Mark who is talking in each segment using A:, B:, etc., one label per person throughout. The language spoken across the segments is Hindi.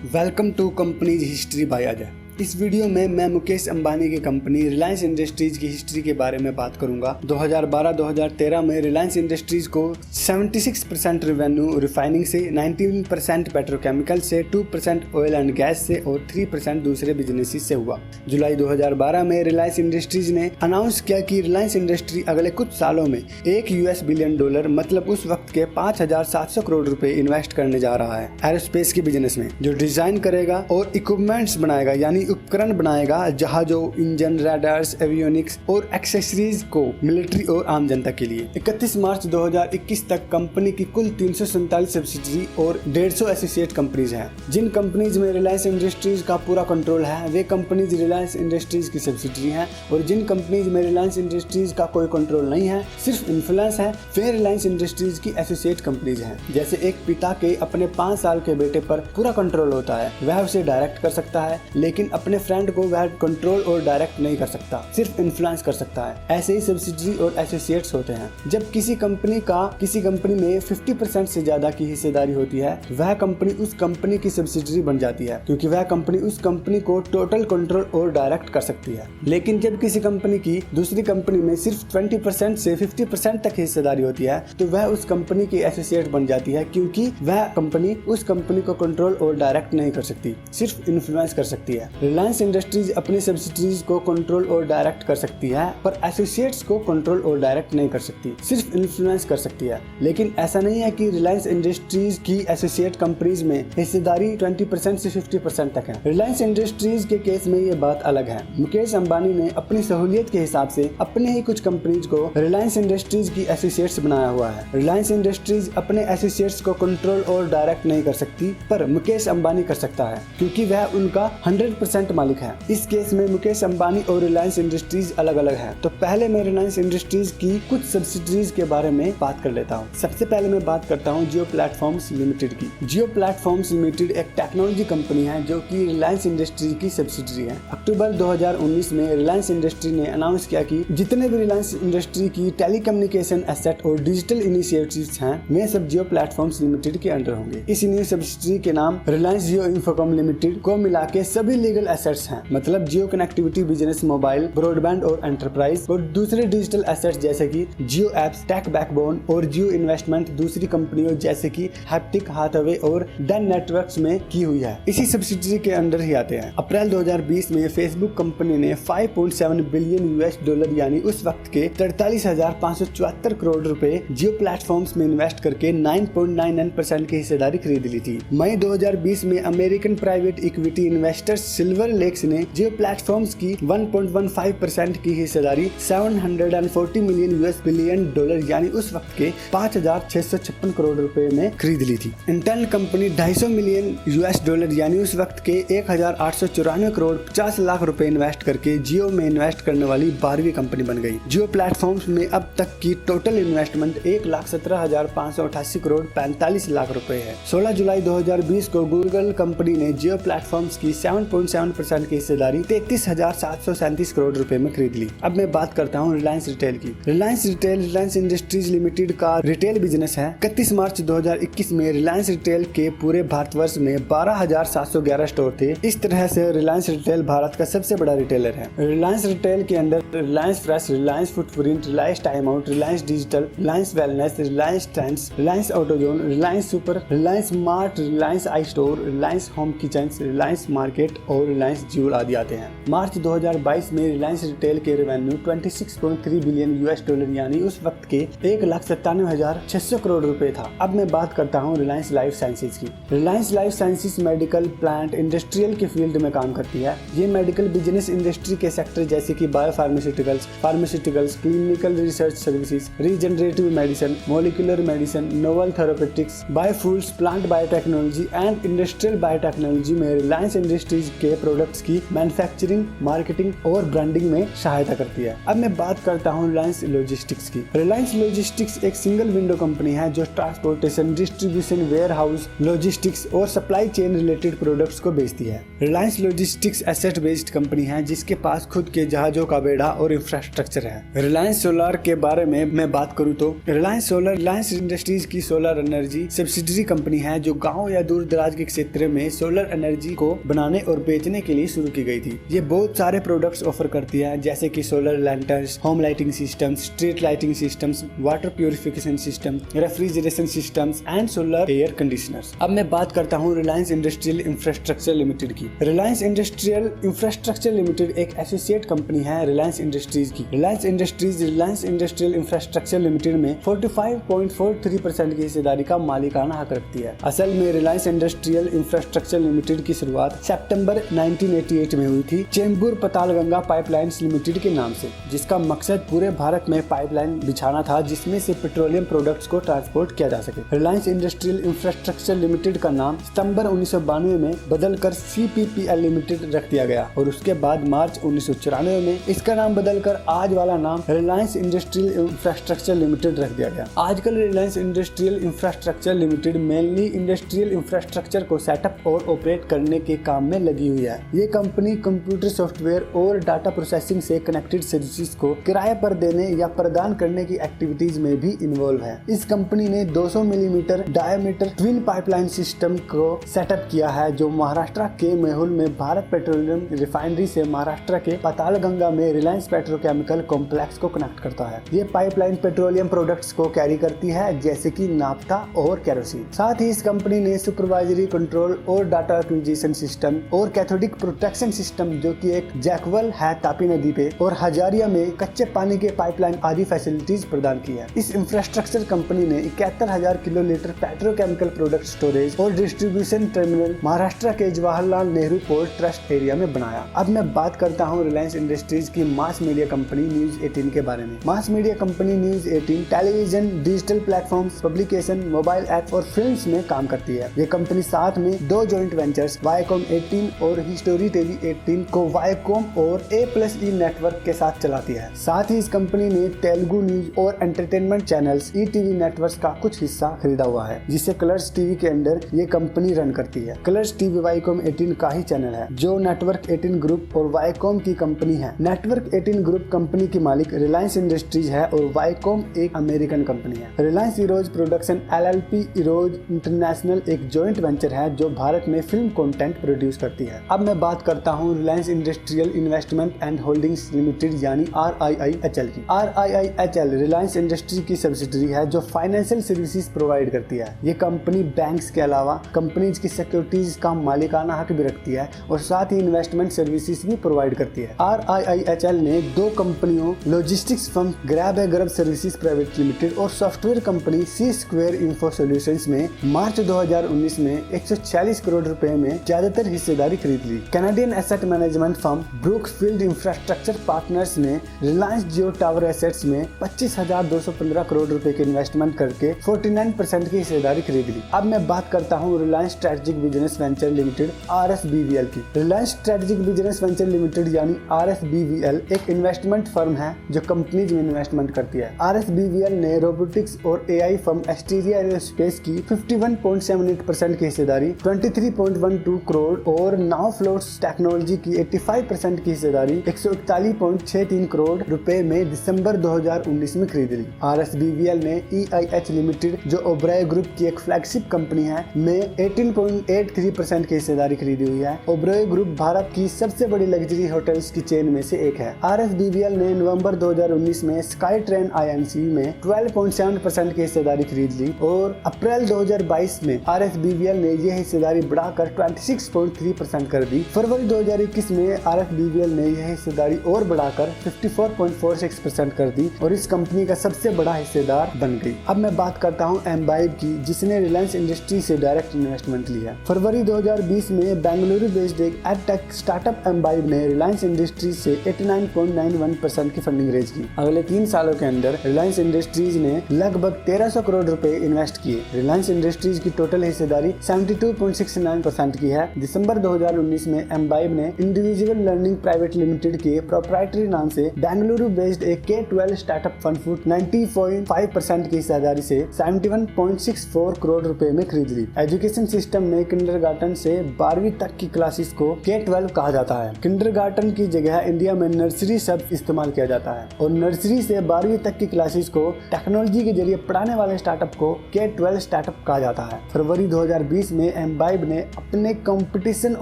A: Welcome to companies history by Ajay. इस वीडियो में मैं मुकेश अंबानी की कंपनी रिलायंस इंडस्ट्रीज की हिस्ट्री के बारे में बात करूंगा। 2012-2013 में रिलायंस इंडस्ट्रीज को 76% रेवेन्यू रिफाइनिंग से, 19% पेट्रोकेमिकल से, 2% ऑयल एंड गैस से और 3% दूसरे बिजनेसेस से हुआ। जुलाई 2012 में रिलायंस इंडस्ट्रीज ने अनाउंस किया कि रिलायंस इंडस्ट्री अगले कुछ सालों में $1 बिलियन मतलब उस वक्त के 5,700 करोड़ रुपए इन्वेस्ट करने जा रहा है एरोस्पेस के बिजनेस में, जो डिजाइन करेगा और इक्विपमेंट्स बनाएगा यानी उपकरण बनाएगा जहाजों, इंजन, रडार्स, एवियोनिक्स और एक्सेसरीज को मिलिट्री और आम जनता के लिए। 31 मार्च 2021 तक कंपनी की कुल 347 सब्सिडरी और 150 एसोसिएट कंपनीज हैं। जिन कंपनीज में रिलायंस इंडस्ट्रीज का पूरा कंट्रोल है वे कंपनीज रिलायंस इंडस्ट्रीज की सब्सिडरी हैं, और जिन कंपनीज में रिलायंस इंडस्ट्रीज का कोई कंट्रोल नहीं है, सिर्फ इन्फ्लुएंस है, वे रिलायंस इंडस्ट्रीज की एसोसिएट कंपनीज हैं। जैसे एक पिता के अपने 5 साल के बेटे पर पूरा कंट्रोल होता है, वह उसे डायरेक्ट कर सकता है, लेकिन अपने फ्रेंड को वह कंट्रोल और डायरेक्ट नहीं कर सकता, सिर्फ इन्फ्लुएंस कर सकता है। ऐसे ही सब्सिडरी और एसोसिएट्स होते हैं। जब किसी कंपनी में 50% से ज्यादा की हिस्सेदारी होती है, वह कंपनी उस कंपनी की सब्सिडरी बन जाती है, क्योंकि वह कंपनी उस कंपनी को टोटल कंट्रोल और डायरेक्ट कर सकती है। लेकिन जब किसी कंपनी की दूसरी कंपनी में सिर्फ 20% से 50% तक हिस्सेदारी होती है, तो वह उस कंपनी की एसोसिएट बन जाती है, क्योंकि वह कंपनी उस कंपनी को कंट्रोल और डायरेक्ट नहीं कर सकती, सिर्फ इन्फ्लुएंस कर सकती है। रिलायंस इंडस्ट्रीज अपनी सब्सिडीज को कंट्रोल और डायरेक्ट कर सकती है, पर एसोसिएट्स को कंट्रोल और डायरेक्ट नहीं कर सकती, सिर्फ इन्फ्लुएंस कर सकती है। लेकिन ऐसा नहीं है कि रिलायंस इंडस्ट्रीज की एसोसिएट कंपनीज में हिस्सेदारी 20% से 50% तक है। रिलायंस इंडस्ट्रीज के केस में ये बात अलग है। मुकेश अंबानी ने अपनी सहूलियत के हिसाब से अपने ही कुछ कंपनीज को रिलायंस इंडस्ट्रीज की एसोसिएट्स बनाया हुआ है। रिलायंस इंडस्ट्रीज अपने एसोसिएट्स को कंट्रोल और डायरेक्ट नहीं कर सकती, पर मुकेश अंबानी कर सकता है, क्योंकि वह उनका 100% मालिक है। इस केस में मुकेश अंबानी और रिलायंस इंडस्ट्रीज अलग अलग है। तो पहले मैं रिलायंस इंडस्ट्रीज की कुछ सब्सिडरीज के बारे में बात कर लेता हूँ। सबसे पहले मैं बात करता हूँ जियो प्लेटफॉर्म्स लिमिटेड की। जियो प्लेटफॉर्म्स लिमिटेड एक टेक्नोलॉजी कंपनी है जो कि रिलायंस इंडस्ट्रीज की सब्सिडरी है। अक्टूबर 2019 में रिलायंस इंडस्ट्री ने अनाउंस किया कि जितने भी रिलायंस इंडस्ट्री की टेलीकम्युनिकेशन एसेट और डिजिटल इनिशिएटिव्स हैं, वे सब जियो प्लेटफॉर्म्स लिमिटेड के अंडर होंगे। इस न्यू सब्सिडरी के नाम रिलायंस जियो इंफोकॉम लिमिटेड को मिला के सभी लीगल एसेट्स हैं, मतलब जियो कनेक्टिविटी, बिजनेस, मोबाइल, ब्रॉडबैंड और एंटरप्राइज, और दूसरे डिजिटल एसेट्स जैसे कि जियो एप्स, टेक बैकबोन और जियो इन्वेस्टमेंट दूसरी कंपनियों जैसे कि हैप्टिक, हाथवे और डेन नेटवर्क्स में की हुई है। इसी सब्सिडरी के अंडर ही आते हैं। अप्रैल 2020 में फेसबुक कंपनी ने $5.7 बिलियन यानी उस वक्त के 43,574 करोड़ रुपए जियो प्लेटफॉर्म्स में इन्वेस्ट करके 9.99% की हिस्सेदारी खरीद ली थी। मई 2020 में American private equity investors Silver Lakes ने जियो प्लेटफॉर्म्स की 1.15% की हिस्सेदारी $740 बिलियन यानी उस वक्त के 5,656 करोड़ रुपए में खरीद ली थी। इंटेल कंपनी $250 मिलियन यानी उस वक्त के 1,894 करोड़ 50 लाख रुपए इन्वेस्ट करके जियो में इन्वेस्ट करने वाली 12वीं कंपनी बन गई। जियो प्लेटफॉर्म्स में अब तक की टोटल इन्वेस्टमेंट 1,17,588 करोड़ 45 लाख रुपए है। 16 जुलाई 2020 को गूगल कंपनी ने जियो प्लेटफॉर्म्स की 7.7% की हिस्सेदारी 33,737 करोड़ रुपए में खरीद ली। अब मैं बात करता हूँ रिलायंस रिटेल की। Reliance retail Reliance industries limited का रिटेल बिजनेस है। 31 मार्च 2021 में रिलायंस रिटेल के पूरे भारतवर्ष में 12,711 स्टोर थे। इस तरह से रिलायंस रिटेल भारत का सबसे बड़ा रिटेलर है। रिलायंस रिटेल के अंदर Reliance fresh, Reliance footprint, Reliance time out, Reliance digital, Reliance wellness, Reliance trends, Reliance autozone, Reliance super, Reliance mart, Reliance I store, Reliance home kitchen, Reliance market और रिलायंस ज्यूल आदि आते हैं। मार्च 2022 में रिलायंस रिटेल के रेवेन्यू $26.3 बिलियन यानी उस वक्त के 1,97,600 करोड़ रुपए था। अब मैं बात करता हूँ रिलायंस लाइफ साइंसेज की। Reliance life sciences medical, plant, industrial के फील्ड में काम करती है। ये मेडिकल बिजनेस इंडस्ट्री के सेक्टर जैसे कि biopharmaceuticals, pharmaceuticals, clinical research services, regenerative medicine, molecular medicine, novel therapeutics, biofuels, plant biotechnology and industrial biotechnology में रिलायंस इंडस्ट्रीज के लिए प्रोडक्ट्स की मैन्युफैक्चरिंग, मार्केटिंग और ब्रांडिंग में सहायता करती है। अब मैं बात करता हूँ रिलायंस लॉजिस्टिक्स की। रिलायंस लॉजिस्टिक्स एक सिंगल विंडो कंपनी है जो transportation, distribution, warehouse, logistics और सप्लाई चेन रिलेटेड प्रोडक्ट्स को बेचती है। Reliance logistics asset based company है जिसके पास खुद के जहाजों का बेड़ा और इंफ्रास्ट्रक्चर है। रिलायंस सोलर के बारे में मैं बात करूँ तो रिलायंस सोलर रिलायंस इंडस्ट्रीज की सोलर एनर्जी सब्सिडरी कंपनी है जो गाँव या दूर दराज के क्षेत्र में सोलर एनर्जी को बनाने और बेचने के लिए शुरू की गई थी। ये बहुत सारे प्रोडक्ट्स ऑफर करती है जैसे कि solar lanterns, home lighting systems, street lighting systems, water purification system, refrigeration systems and solar air conditioners. अब मैं बात करता हूँ रिलायंस इंडस्ट्रियल इंफ्रास्ट्रक्चर लिमिटेड की। रिलायंस इंडस्ट्रियल इंफ्रास्ट्रक्चर लिमिटेड एक एसोसिएट कंपनी है रिलायंस इंडस्ट्रीज की। Reliance industries Reliance industrial infrastructure limited में 45.43% की हिस्सेदारी का मालिकाना हक रखती है। असल में रिलायंस इंडस्ट्रियल इंफ्रास्ट्रक्चर लिमिटेड की शुरुआत सितंबर 1988 में हुई थी चेंबूर पतालगंगा पाइपलाइंस लिमिटेड के नाम से, जिसका मकसद पूरे भारत में पाइपलाइन बिछाना था जिसमें से पेट्रोलियम प्रोडक्ट्स को ट्रांसपोर्ट किया जा सके। रिलायंस इंडस्ट्रियल इंफ्रास्ट्रक्चर लिमिटेड का नाम सितंबर 1992 में बदलकर CPPL लिमिटेड रख दिया गया और उसके बाद मार्च 1994 में इसका नाम बदलकर आज वाला नाम रिलायंस इंडस्ट्रियल इंफ्रास्ट्रक्चर लिमिटेड रख दिया गया। आजकल Reliance industrial infrastructure limited mainly industrial infrastructure को सेटअप और ऑपरेट करने के काम में लगी हुई है। ये कंपनी कंप्यूटर सॉफ्टवेयर और डाटा प्रोसेसिंग से कनेक्टेड सर्विसेज को किराए पर देने या प्रदान करने की एक्टिविटीज में भी इन्वॉल्व है। इस कंपनी ने 200 millimetre diameter twin pipeline system को सेटअप किया है जो महाराष्ट्र के मेहुल में भारत पेट्रोलियम रिफाइनरी से महाराष्ट्र के पातालगंगा में रिलायंस पेट्रोकेमिकल कॉम्प्लेक्स को कनेक्ट करता है। ये पाइपलाइन पेट्रोलियम प्रोडक्ट्स को कैरी करती है जैसे कि नाफ्ता और केरोसिन। साथ ही इस कंपनी ने सुपरवाइजरी कंट्रोल और डाटा एक्विजिशन सिस्टम और कैथोडिक प्रोटेक्शन सिस्टम जो कि एक जैकवेल है तापी नदी पे और हजारिया में कच्चे पानी के पाइपलाइन आदि फैसिलिटीज प्रदान की है। इस इंफ्रास्ट्रक्चर कंपनी ने 71,000 किलोलीटर पेट्रोकेमिकल प्रोडक्ट स्टोरेज और डिस्ट्रीब्यूशन टर्मिनल महाराष्ट्र के Jawaharlal Nehru port trust area में बनाया। अब मैं बात करता हूँ रिलायंस इंडस्ट्रीज की मास मीडिया कंपनी न्यूज 18 के बारे में। Mass media company news 18 television, digital platforms, publication, mobile app और फिल्म्स में काम करती है। ये कंपनी साथ में 2 जॉइंट वेंचर्स वायाकॉम 18 और हिस्टोरी टीवी 18 को वायाकॉम और A+E नेटवर्क के साथ चलाती है। साथ ही इस कंपनी ने तेलुगु न्यूज और एंटरटेनमेंट चैनल्स ETV नेटवर्क्स का कुछ हिस्सा खरीदा हुआ है जिसे कलर्स टीवी के अंडर ये कंपनी रन करती है। कलर्स टीवी वायाकॉम 18 का ही चैनल है जो नेटवर्क 18 ग्रुप और वायाकॉम की कंपनी है। नेटवर्क 18 ग्रुप कंपनी की मालिक रिलायंस इंडस्ट्रीज है और वायाकॉम एक अमेरिकन कंपनी है। Reliance Eros production LLP Eros international एक जॉइंट वेंचर है जो भारत में फिल्म कंटेंट प्रोड्यूस करती है। अब मैं बात करता हूँ Reliance industrial investment and holdings limited यानी RIIHL की। RIIHL रिलायंस इंडस्ट्री की सब्सिडरी है जो फाइनेंशियल सर्विसेज प्रोवाइड करती है। ये कंपनी बैंक्स के अलावा कंपनीज की सिक्योरिटीज का मालिकाना हक भी रखती है और साथ ही इन्वेस्टमेंट सर्विसेज भी प्रोवाइड करती है। RIIHL ने 2 कंपनियों लॉजिस्टिक्स फर्म ग्रैब ए ग्रब सर्विसेज प्राइवेट लिमिटेड और software company C-Square Info Solutions में मार्च 2019 में 146 करोड़ रुपए में ज्यादातर हिस्सेदारी खरीद ली। Canadian asset management firm Brookfield infrastructure partners ने रिलायंस जियो टावर एसेट्स में 25,215 करोड़ रुपए के इन्वेस्टमेंट करके 49% की हिस्सेदारी खरीद ली। अब मैं बात करता हूँ Reliance strategic business venture limited RSBVL की। Reliance strategic business venture limited यानी RSBVL एक इन्वेस्टमेंट फर्म है जो कंपनीज में इन्वेस्टमेंट करती है। RSBVL ने रोबोटिक्स और AI फर्म एस्टीरिया एरोस्पेस की 51.78% की हिस्सेदारी, 23.12 करोड़ और नाउ फ्लोट्स टेक्नोलॉजी की 85% की हिस्सेदारी 141.63 करोड़ रुपए में दिसंबर 2019 में खरीद ली। RSBVL ने EIH लिमिटेड जो ओबराय ग्रुप की एक फ्लैगशिप कंपनी है में 18.83% की हिस्सेदारी खरीदी हुई है। ओबराय ग्रुप भारत की सबसे बड़ी लग्जरी होटल्स की चेन में से एक है। RSBVL ने नवंबर 2019 में स्काई ट्रेन INC में 12.7% की हिस्सेदारी खरीद ली और अप्रैल 2022 में RSBVL ने यह हिस्सेदारी बढ़ाकर 26.3% कर दी। फरवरी 2021 में RSBVL ने यह हिस्सेदारी और बढ़ाकर 54.46% कर दी और इस कंपनी का सबसे बड़ा हिस्सेदार बन गई। अब मैं बात करता हूं एम्बाइब की जिसने रिलायंस इंडस्ट्री से डायरेक्ट इन्वेस्टमेंट लिया। फरवरी 2020 में बेंगलुरु बेस्ड एक एडटेक स्टार्टअप एम्बाइब ने रिलायंस इंडस्ट्रीज से 89.91% की फंडिंग रेज की। अगले 3 सालों के अंदर रिलायंस इंडस्ट्रीज ने लगभग 1300 करोड़ रुपए इन्वेस्ट किए। रिलायंस इंडस्ट्रीज की टोटल हिस्सेदारी 72.69% की है। दिसंबर 2019 में एम्बाइब ने इंडिविजुअल लर्निंग प्राइवेट लिमिटेड के प्रोप्राइटरी नाम से बेंगलुरु बेस्ड एक K-12 स्टार्टअप फंड फुट 90.5% की हिस्सेदारी से 71.64 करोड़ रुपए में खरीद ली। एजुकेशन सिस्टम में किंडरगार्टन से 12वीं तक की क्लासेस को K-12 कहा जाता है। किंडरगार्टन की जगह इंडिया में नर्सरी शब्द इस्तेमाल किया जाता है और नर्सरी से 12वीं तक की क्लासेस को टेक्नोलॉजी के जरिए पढ़ाने वाले स्टार्टअप को K-12 स्टार्टअप कहा जाता है। फरवरी 2020 में एम्बाइब ने अपने कंपटीशन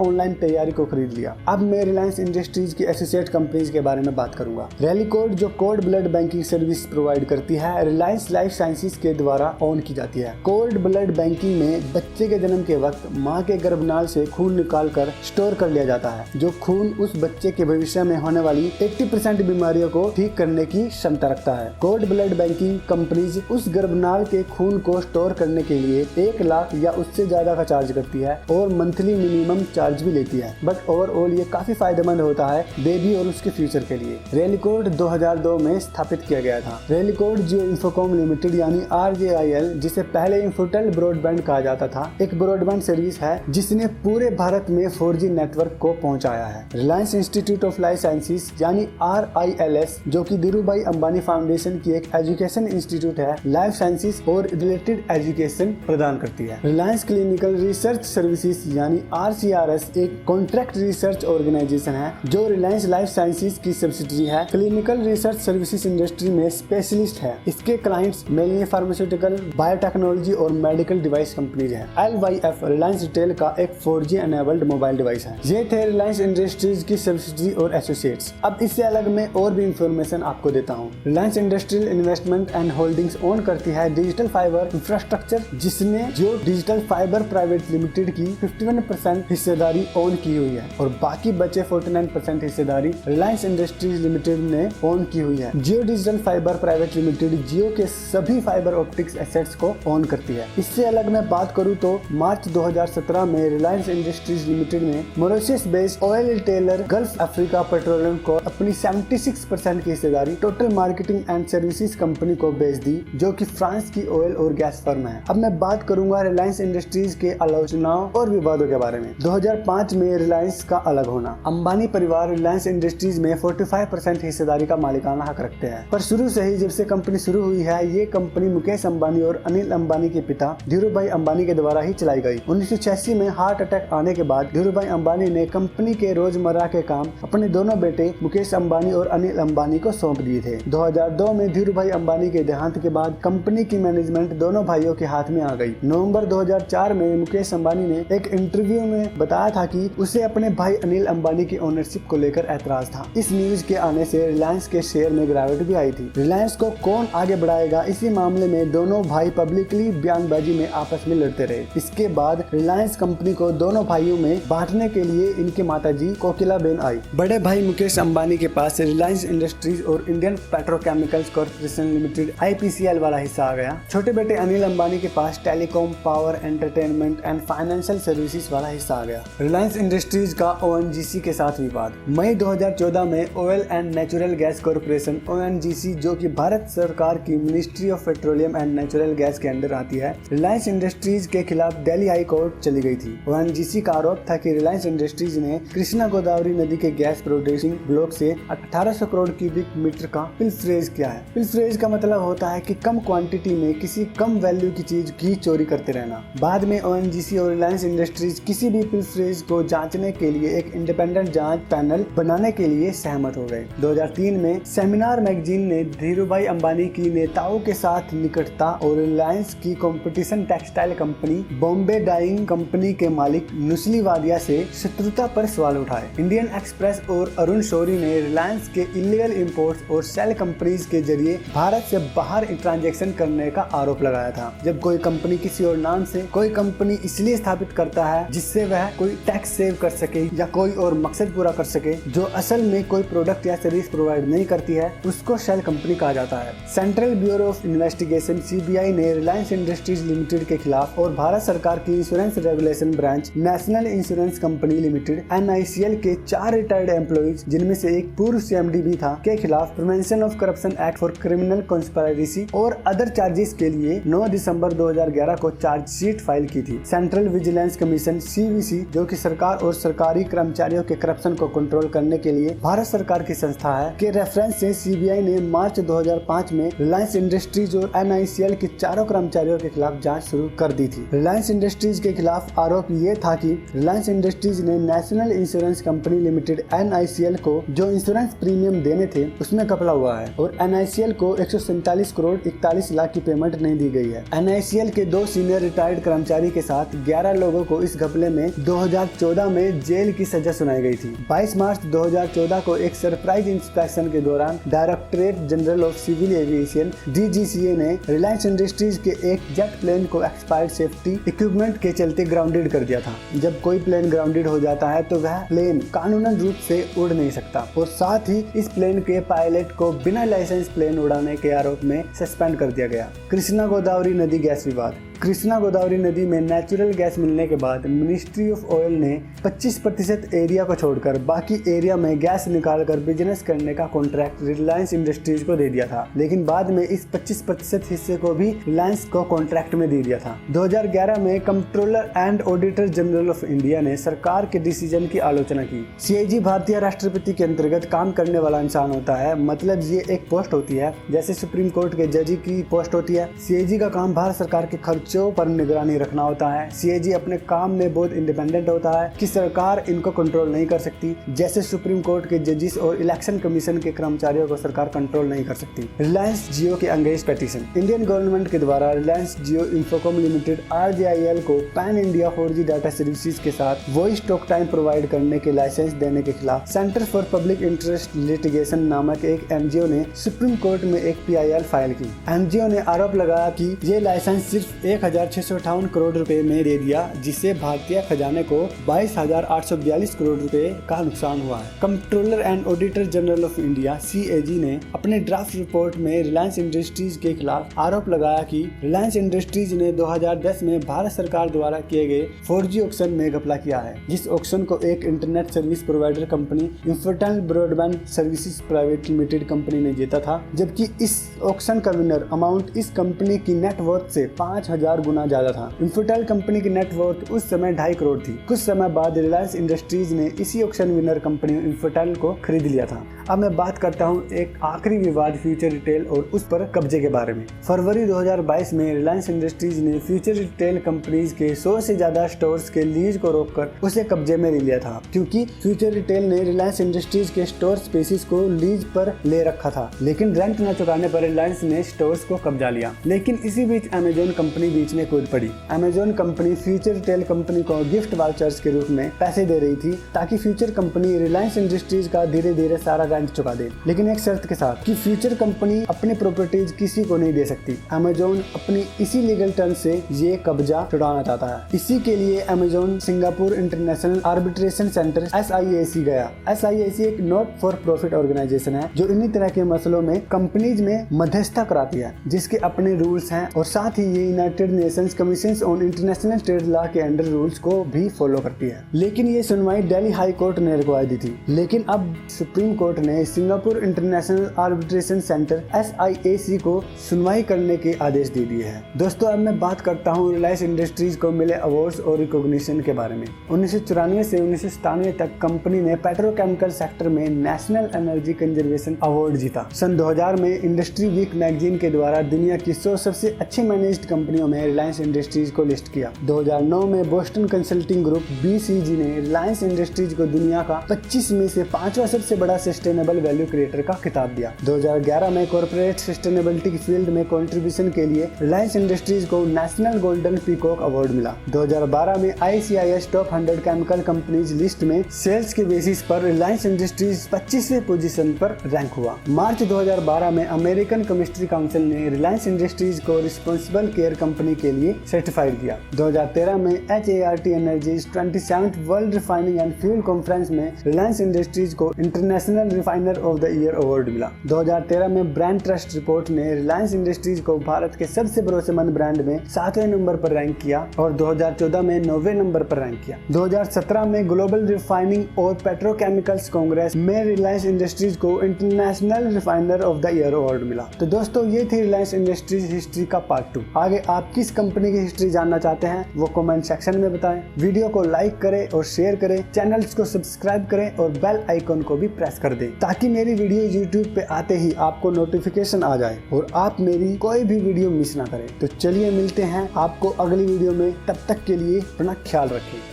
A: ऑनलाइन तैयारी को खरीद लिया। अब मैं रिलायंस इंडस्ट्रीज की एसोसिएट कंपनीज के बारे में बात करूंगा। रेलिकोड जो cold blood banking service provide करती है, रिलायंस लाइफ साइंसेज के द्वारा ऑन की जाती है। कोल्ड ब्लड बैंकिंग में बच्चे के जन्म के वक्त माँ के गर्भनाल से खून निकाल कर स्टोर कर लिया जाता है, जो खून उस बच्चे के भविष्य में होने वाली 80% बीमारियों को ठीक करने की क्षमता रखता है। कोल्ड ब्लड बैंकिंग कंपनीज उस गर्भनाल के खून को स्टोर करने के लिए 1 लाख या उससे ज्यादा का चार्ज करती है और मंथली मिनिमम चार्ज भी लेती है, बट ओवरऑल ये काफी फायदेमंद होता है बेबी और उसके फ्यूचर के लिए। रेलिकोड 2002 में स्थापित किया गया था। रेलिकोड जियो इंफोकॉम लिमिटेड यानी RJIL, जिसे पहले इंफोटेल ब्रॉडबैंड कहा जाता था, एक ब्रॉडबैंड सर्विस है जिसने पूरे भारत में 4G नेटवर्क को पहुंचाया है। Reliance institute of life sciences यानी RILS, जो कि धीरूभाई अंबानी फाउंडेशन की एक एजुकेशन इंस्टीट्यूट है, लाइफ साइंसेज और रिलेटेड एजुकेशन प्रदान करती है। रिलायंस क्लिनिकल रिसर्च सर्विसेज यानी RCRS एक कॉन्ट्रैक्ट रिसर्च ऑर्गेनाइजेशन है जो रिलायंस लाइफ साइंसेज की सब्सिडरी है। क्लिनिकल रिसर्च सर्विसेज इंडस्ट्री में स्पेशलिस्ट है। इसके क्लाइंट्स मेनली फार्मास्यूटिकल, बायोटेक्नोलॉजी और मेडिकल डिवाइस कंपनीज है। LYF रिलायंस रिटेल का एक 4G एनेबल्ड मोबाइल डिवाइस है। ये थे रिलायंस इंडस्ट्रीज की सब्सिडरी और एसोसिएट्स। अब इससे अलग मैं और भी इंफॉर्मेशन आपको देता हूँ। Reliance industrial investment and holdings own करती है डिजिटल फाइबर इंफ्रास्ट्रक्चर, जिसने जो डिजिटल फाइबर प्राइवेट लिमिटेड की 51% हिस्सेदारी ओन की हुई है और बाकी बचे 49% हिस्सेदारी रिलायंस इंडस्ट्रीज लिमिटेड ने ओन की हुई है। जियो डिजिटल फाइबर प्राइवेट लिमिटेड जियो के सभी फाइबर ऑप्टिक्स एसेट्स को ओन करती है। इससे अलग मैं बात करूं तो मार्च 2017 में रिलायंस इंडस्ट्रीज लिमिटेड ने Mauritius based oil retailer gulf Africa petroleum को अपनी 76% की हिस्सेदारी total marketing and services company को बेच दी, जो कि फ्रांस की ऑयल और गैस फर्म है। अब मैं बात करूंगा रिलायंस इंडस्ट्रीज के आलोचनाओं और विवादों के बारे में। 2005 में रिलायंस का अलग होना। अंबानी परिवार रिलायंस इंडस्ट्रीज में 45% हिस्सेदारी का मालिकाना हक रखते हैं, पर शुरू से ही जब से कंपनी शुरू हुई है, ये कंपनी मुकेश अंबानी और अनिल अंबानी के पिता धीरूभाई अंबानी के द्वारा ही चलाई गई। 1986 में हार्ट अटैक आने के बाद धीरूभाई अंबानी ने कंपनी के रोजमर्रा के काम अपने दोनों बेटे मुकेश अंबानी और अनिल अंबानी को सौंप दिए थे। 2002 में धीरूभाई अंबानी के देहांत के बाद कंपनी की मैनेजमेंट दोनों भाइयों के हाथ में आ गई। नवंबर 2004 में मुकेश अंबानी ने एक इंटरव्यू में बताया था कि उसे अपने भाई अनिल अंबानी की ओनरशिप को लेकर ऐतराज था। इस न्यूज के आने से रिलायंस के शेयर में गिरावट भी आई थी। रिलायंस को कौन आगे बढ़ाएगा, इसी मामले में दोनों भाई पब्लिकली बयानबाजी में आपस में लड़ते रहे। इसके बाद रिलायंस कंपनी को दोनों भाइयों में बांटने के लिए इनके माताजी कोकिलाबेन आई। बड़े भाई मुकेश अंबानी के पास रिलायंस इंडस्ट्रीज और Indian petrochemicals corporation limited IPCL वाला हिस्सा आ गया। छोटे बेटे अनिल अंबानी के पास telecom, power, entertainment and financial services वाला हिस्सा आ गया। रिलायंस इंडस्ट्रीज का ONGC के साथ विवाद। मई 2014 में oil and natural gas corporation ONGC, जो कि भारत सरकार की ministry of petroleum and natural gas के अंडर आती है, रिलायंस इंडस्ट्रीज के खिलाफ दिल्ली हाई कोर्ट चली गई थी। ONGC का आरोप था कि रिलायंस इंडस्ट्रीज ने कृष्णा गोदावरी नदी के गैस प्रोड्यूसिंग ब्लॉक से 1800 करोड़ क्यूबिक मीटर का पिल्फरेज किया है। पिल्फरेज का मतलब होता है कि कम क्वांटिटी में किसी कम वैल्यू की चीज की चोरी करते रहना। बाद में ONGC और रिलायंस इंडस्ट्रीज किसी भी पिल्फरेज को जांचने के लिए एक इंडिपेंडेंट जांच पैनल बनाने के लिए सहमत हो गए। 2003 में सेमिनार मैगजीन ने धीरूभाई अंबानी की नेताओं के साथ निकटता और रिलायंस की competition textile company Bombay Dyeing company के मालिक नुस्ली वादिया से शत्रुता पर सवाल उठाए। इंडियन एक्सप्रेस और अरुण शौरी ने रिलायंस के इलीगल इंपोर्ट्स और सेल कंपनीज के जरिए भारत से बाहर ट्रांजैक्शन करने का आरोप लगाया था। जब कोई कंपनी किसी और नाम से कोई कंपनी इसलिए स्थापित करता है जिससे वह कोई टैक्स सेव कर सके या कोई और मकसद पूरा कर सके, जो असल में कोई प्रोडक्ट या सर्विस प्रोवाइड नहीं करती है, उसको शेल कंपनी कहा जाता है। Central bureau of investigation CBI ने रिलायंस इंडस्ट्रीज लिमिटेड के खिलाफ और भारत सरकार की insurance regulation branch national insurance company limited NICL के 4 रिटायर्ड एम्प्लॉइज, जिनमें से एक पूर्व CMD भी था, के खिलाफ prevention of corruption act for criminal conspiracy और अदर चार्जेस के लिए 9 दिसंबर 2011 को चार्जशीट फाइल की थी। सेंट्रल विजिलेंस कमीशन CVC, जो कि सरकार और सरकारी कर्मचारियों के करप्शन को कंट्रोल करने के लिए भारत सरकार की संस्था है के रेफरेंस से सीबीआई ने मार्च 2005 में रिलायंस इंडस्ट्रीज और एनआईसीएल के चारों कर्मचारियों के खिलाफ जांच शुरू कर दी थी। रिलायंस इंडस्ट्रीज के खिलाफ आरोप ये था कि रिलायंस इंडस्ट्रीज ने national insurance company limited NICL को जो इंश्योरेंस प्रीमियम देने थे उसमें घपला हुआ है और एनआईसीएल को 147 करोड़ 41 लाख की पेमेंट नहीं दी गई है। एनआईसीएल के 2 सीनियर रिटायर्ड कर्मचारी के साथ 11 लोगों को इस घपले में 2014 में जेल की सजा सुनाई गई थी। 22 मार्च 2014 को एक सरप्राइज इंस्पेक्शन के दौरान directorate general of civil aviation DGCA ने रिलायंस इंडस्ट्रीज के एक जेट प्लेन को एक्सपायर्ड सेफ्टी इक्विपमेंट के चलते ग्राउंडेड कर दिया था। जब कोई प्लेन ग्राउंडेड हो जाता है तो वह प्लेन कानूनन रूप से उड़ नहीं सकता और साथ ही इस प्लेन के पायलट को बिना लाइसेंस प्लेन उड़ाने के आरोप में सस्पेंड कर दिया गया। कृष्णा गोदावरी नदी गैस विवाद। कृष्णा गोदावरी नदी में नेचुरल गैस मिलने के बाद मिनिस्ट्री ऑफ ऑयल ने 25% एरिया को छोड़कर बाकी एरिया में गैस निकालकर बिजनेस करने का कॉन्ट्रैक्ट रिलायंस इंडस्ट्रीज को दे दिया था, लेकिन बाद में इस 25% हिस्से को भी रिलायंस को कॉन्ट्रैक्ट में दे दिया था। 2011 में controller and auditor general of India ने सरकार के डिसीजन की आलोचना की। सीएजी भारतीय राष्ट्रपति के अंतर्गत काम करने वाला इंसान होता है, मतलब ये एक पोस्ट होती है जैसे सुप्रीम कोर्ट के जज की पोस्ट होती है। सीएजी का काम भारत सरकार के खर्चों पर निगरानी रखना होता है। सीएजी अपने काम में बहुत इंडिपेंडेंट होता है कि सरकार इनको कंट्रोल नहीं कर सकती, जैसे सुप्रीम कोर्ट के जजेस और इलेक्शन कमीशन के कर्मचारियों को सरकार कंट्रोल नहीं कर सकती। रिलायंस जियो के अंगेज पेटिशन। इंडियन गवर्नमेंट के द्वारा रिलायंस जियो इंफोकॉम लिमिटेड RJIL को pan India 4G data services के साथ वॉइस टॉक टाइम प्रोवाइड करने के लाइसेंस देने के खिलाफ centre for public interest litigation नामक एक एनजीओ ने सुप्रीम कोर्ट में एक PIL फाइल की। एनजीओ ने आरोप लगाया कि ये लाइसेंस सिर्फ 1658 करोड़ रुपए में दे दिया, जिससे भारतीय खजाने को 22,842 करोड़ रुपए का नुकसान हुआ है। Controller and auditor general of India CAG ने अपने ड्राफ्ट रिपोर्ट में रिलायंस इंडस्ट्रीज के खिलाफ आरोप लगाया कि रिलायंस इंडस्ट्रीज ने 2010 में भारत सरकार द्वारा किए गए 4G ऑक्शन में घपला किया है, जिस ऑक्शन को एक internet service provider company Infotel broadband services private limited company ने जीता था, जबकि इस ऑक्शन का विनर अमाउंट इस कंपनी की नेटवर्थ से 5000 गुना ज्यादा था। इंफोटेल कंपनी की नेटवर्थ उस समय 2.5 करोड़ थी। कुछ समय बाद रिलायंस इंडस्ट्रीज ने इसी ऑक्शन विनर कंपनी इंफोटेल को खरीद लिया था। अब मैं बात करता हूँ एक आखिरी विवाद फ्यूचर रिटेल और उस पर कब्जे के बारे में। फरवरी 2022 में रिलायंस इंडस्ट्रीज ने फ्यूचर रिटेल कंपनीज के 100 से ज्यादा स्टोर्स के लीज को रोककर उसे कब्जे में ले लिया था, क्योंकि फ्यूचर रिटेल ने रिलायंस इंडस्ट्रीज के स्टोर स्पेसिस को लीज पर ले रखा था, लेकिन रेंट न चुकाने पर रिलायंस ने स्टोर्स को कब्जा लिया। लेकिन इसी बीच अमेजोन कंपनी बीच में कूद पड़ी। Amazon company future retail company को गिफ्ट वाउचर्स के रूप में पैसे दे रही थी ताकि फ्यूचर कंपनी रिलायंस इंडस्ट्रीज का धीरे धीरे सारा रेंट चुका दे, लेकिन एक शर्त के साथ कि फ्यूचर कंपनी अपनी प्रॉपर्टीज किसी को नहीं दे सकती। अमेजोन अपनी इसी लीगल टर्म से ये कब्जा छुड़ाना चाहता है। इसी के लिए Amazon Singapore international arbitration centre SIAC गया। SIAC एक नॉट फॉर प्रॉफिट ऑर्गेनाइजेशन है जो इन्हीं तरह के मसलों में कंपनीज में मध्यस्थता कराती है, जिसके अपने रूल्स हैं और साथ ही ये United Nations commission on international trade law के अंडर रूल्स को भी फॉलो करती है। लेकिन ये सुनवाई दिल्ली हाई कोर्ट ने रुकवा दी थी, लेकिन अब सुप्रीम कोर्ट ने Singapore international arbitration centre SIAC को सुनवाई करने के आदेश दे दिए हैं। दोस्तों, अब मैं बात करता हूँ रिलायंस इंडस्ट्रीज को मिले अवार्ड्स और रिकॉग्निशन के बारे में। 1994 से 1997 तक कंपनी ने पेट्रोकेमिकल सेक्टर में नेशनल एनर्जी कंजर्वेशन अवार्ड जीता। सन 2000 में इंडस्ट्री वीक मैगजीन के द्वारा दुनिया की 100 सबसे अच्छी मैनेज्ड कंपनियों में रिलायंस इंडस्ट्रीज को लिस्ट किया। 2009 में बोस्टन कंसल्टिंग ग्रुप BCG ने रिलायंस इंडस्ट्रीज को दुनिया का 25 में से 5वां सबसे बड़ा सस्टेनेबल वैल्यू क्रिएटर का खिताब दिया। 2011 में कॉर्पोरेट सस्टेनेबिलिटी की फील्ड में कंट्रीब्यूशन के लिए रिलायंस इंडस्ट्रीज को नेशनल गोल्डन पीकॉक अवार्ड मिला। 2012 में ICIS top 100 chemical companies list में सेल्स के बेसिस पर रिलायंस इंडस्ट्रीज 25वें पोजीशन पर रैंक हुआ। मार्च 2012 में अमेरिकन केमिस्ट्री काउंसिल ने रिलायंस इंडस्ट्रीज को रिस्पॉन्सिबल केयर कंपनी के लिए सर्टिफाइड किया। 2013 में HART energies 27th world refining and fuel conference में रिलायंस इंडस्ट्रीज को international refiner of the year award मिला। 2013 में ब्रांड ट्रस्ट रिपोर्ट ने रिलायंस इंडस्ट्रीज को भारत के सबसे भरोसेमंद ब्रांड में 7वें नंबर पर रैंक किया और 2014 में 9वें नंबर पर रैंक किया। 2017 में ग्लोबल रिफाइनिंग और पेट्रोकेमिकल्स कांग्रेस में रिलायंस इंडस्ट्रीज को international refiner of the year award मिला। तो दोस्तों ये थी रिलायंस इंडस्ट्रीज हिस्ट्री का पार्ट 2। आगे आप किस कंपनी की हिस्ट्री जानना चाहते हैं वो कमेंट सेक्शन में बताएं। वीडियो को लाइक करें और शेयर करें, चैनल्स को सब्सक्राइब करें और बेल आइकन को भी प्रेस कर दें ताकि मेरी वीडियो यूट्यूब पे आते ही आपको नोटिफिकेशन आ जाए और आप मेरी कोई भी वीडियो मिस ना करें। तो चलिए मिलते हैं आपको अगली वीडियो में, तब तक के लिए अपना ख्याल रखें।